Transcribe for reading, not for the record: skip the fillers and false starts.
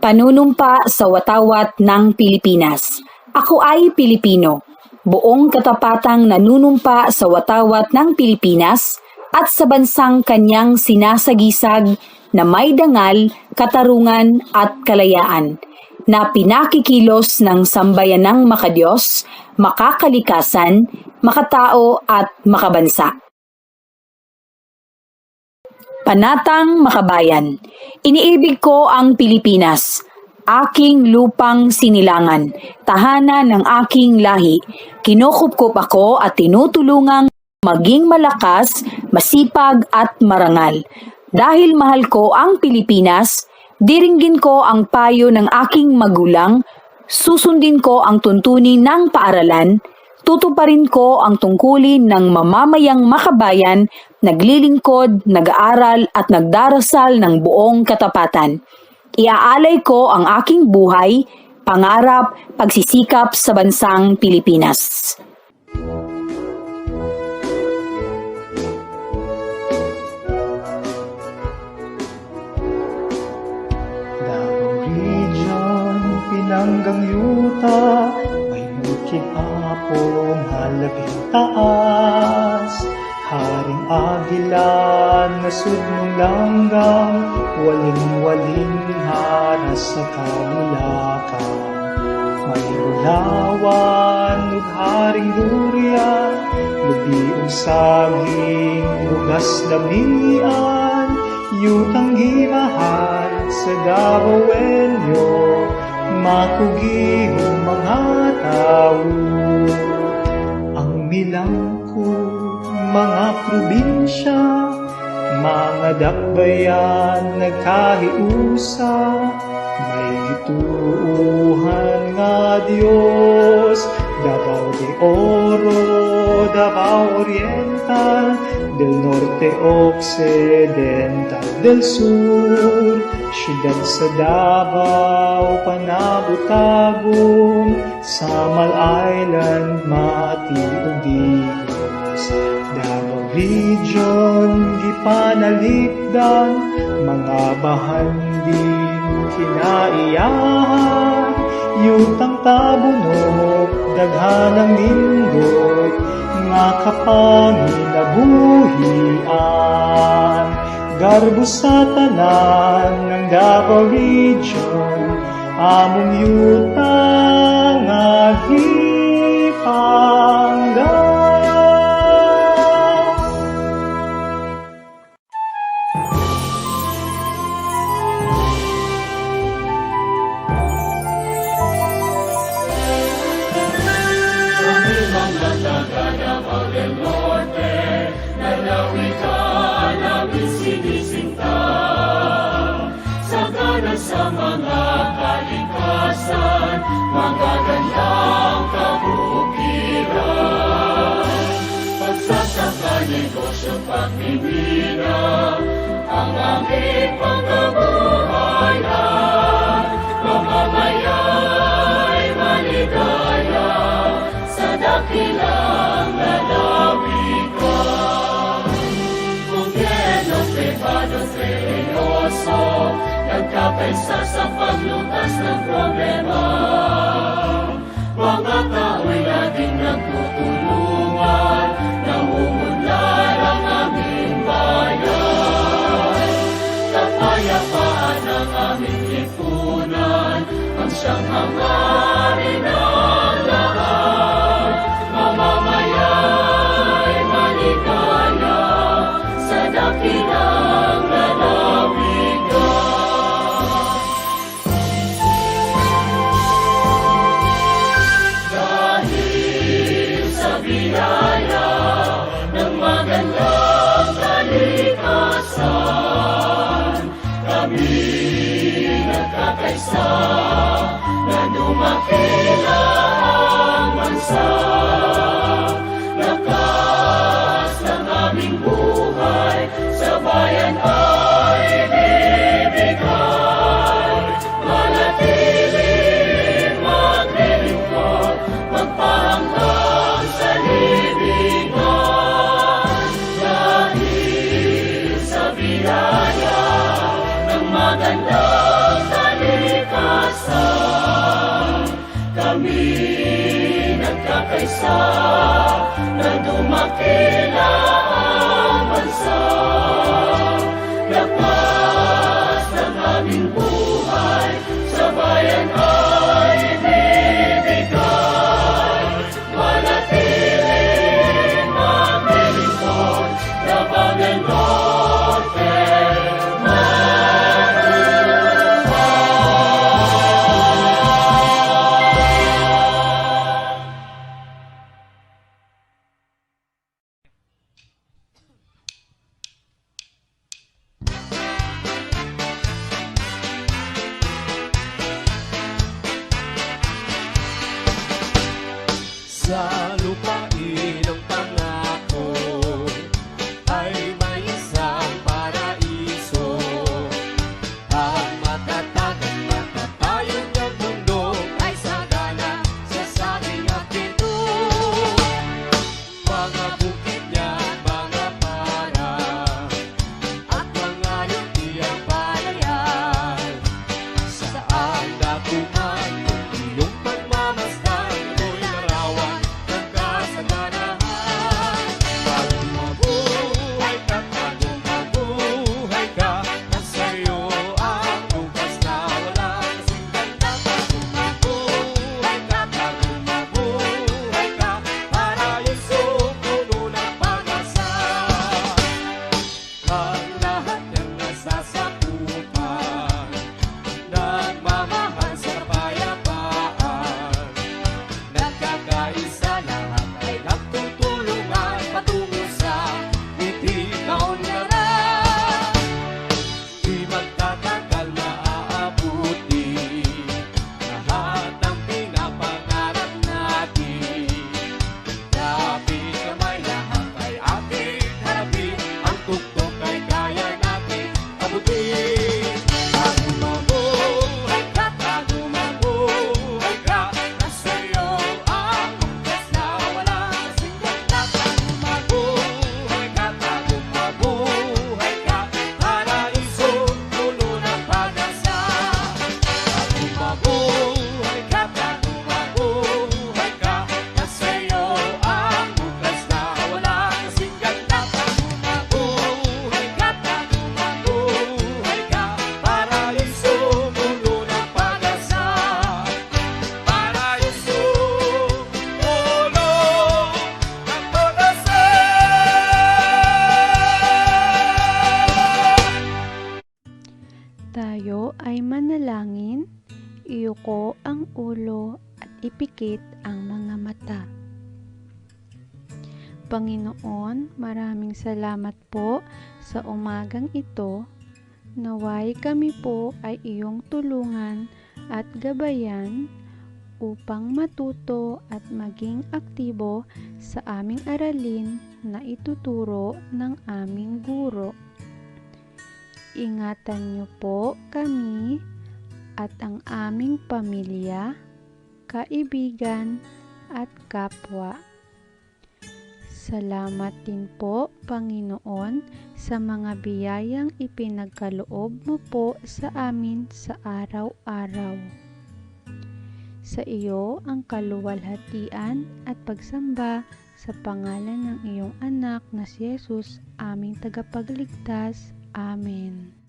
Panunumpa sa watawat ng Pilipinas. Ako ay Pilipino, buong katapatang nanunumpa sa watawat ng Pilipinas at sa bansang kanyang sinasagisag na may dangal, katarungan at kalayaan, na pinakikilos ng sambayanang makadiyos, makakalikasan, makatao at makabansa. Panatang Makabayan. Iniibig ko ang Pilipinas, aking lupang sinilangan, tahanan ng aking lahi. Kinukupkup ako at tinutulungang maging malakas, masipag at marangal. Dahil mahal ko ang Pilipinas, diringgin ko ang payo ng aking magulang, susundin ko ang tuntunin ng paaralan, tutuparin ko ang tungkulin ng mamamayang makabayan, naglilingkod, nag-aaral at nagdarasal ng buong katapatan. Iaalay ko ang aking buhay, pangarap, pagsisikap sa bansang Pilipinas. Davao Region, Pinanggang Yuta, may mukihapong halabing taas. Haring Agilan na sudnong langgang, waling-waling haras sa kamulakan. May ulawan ug haring durian, lubi ug saging, bugas damian. Yutang gimahal sa Davaoenyo, makugihong mga tao. Ang milangko mga probinsya, mga dakbayan nagkahiusa, may gituuhan nga Dios. Davao de Oro, Davao Oriental, del Norte Occidental, del Sur, siyudad sa Davao, Panabutagong, Samal Island, Mati ug Digos. Davao Region, gipanalikdan, mga bahanding kinaiyahan, yutang tabunok, daghanang nindot, nga kapanginabuhian. Garbo sa tanan ng Davao Region, among yutang nga gipangga. Sa mga kalikasan, magagandang kabukiran. Pagsasaka, negosyo, pagmimina, ang aming pangkabuhayan. Mamamaya'y maligaya sa dakilang lalawigan. Gobyerno privado seryoso, nagkakaisa sa paglutas ng problema. Mga tao'y laging nagtutulungan, nangungunlad ang aming bayan. Kapayapaan ang aming lipunan, ang siyang hangarin ng lahat. Mamamaya'y maligaya sa dakilang lalawigan. Biyaya ng magandang kalikasan, kami nagkakaisa na dumakila ang bansa. Lakas ng aming buhay sa bayan ay bibigay. Manatiling maglilingkod, magpahanggang sa libingan. Dahil sa biyaya ng magandang kalikasan, pag-asa na dumakila ang bansa. Lakas ng aming buhay sa bayan ay ibibigay. Manatiling maglilingkod laban ng norte. Sa lupain ng pangako ay may isang paraiso. Ang matatag at matatayong ng mundo ay sagana sa sabing akinto. Mga bukid niya, mga parang at mga lutiyang palayan. Saan dakuman kung iyong pagmamasdan ko'y larawan ng kasaganahan. Bagong mabuhay ka, bagong mabuhay ka, nasa iyo ang bukas na walang kasing ganda. Bagong mabuhay ka, bagong mabuhay ka, paraiso puno ng pag-asa. Ang lahat ng nasasakupan, nagmamahal sa kapayapaan. Nagkakaisa lahat ay nagtutulungan patungo sa ngiti kaunlaran. Di magtatagal maaabuti lahat ng pinapangarap natin. Lapit kamay, lahat ay ating harapin. Ang tuktok ay kaya natin abutin. Bagong mabuhay ka, bagong mabuhay ka, nasa iyo ang bukas na walang kasing ganda. Bagong mabuhay ka, bagong mabuhay ka, paraiso puno ng pag-asa. Bagong mabuhay ka, bagong mabuhay ka, nasa iyo ang bukas na walang kasing ganda. Bagong mabuhay ka, bagong mabuhay ka, paraiso puno ng pag-asa. Paraiso puno ng pag-asa. Tayo ay manalangin, iyuko ang ulo at ipikit ang mga mata. Panginoon, maraming salamat po sa umagang ito. Naway kami po ay iyong tulungan at gabayan upang matuto at maging aktibo sa aming aralin na ituturo ng aming guro. Ingatan niyo po kami at ang aming pamilya, kaibigan at kapwa. Salamat din po, Panginoon, sa mga biyayang ipinagkaloob mo po sa amin sa araw-araw. Sa iyo ang kaluwalhatian at pagsamba sa pangalan ng iyong anak na si Jesus, aming tagapagligtas. Amen.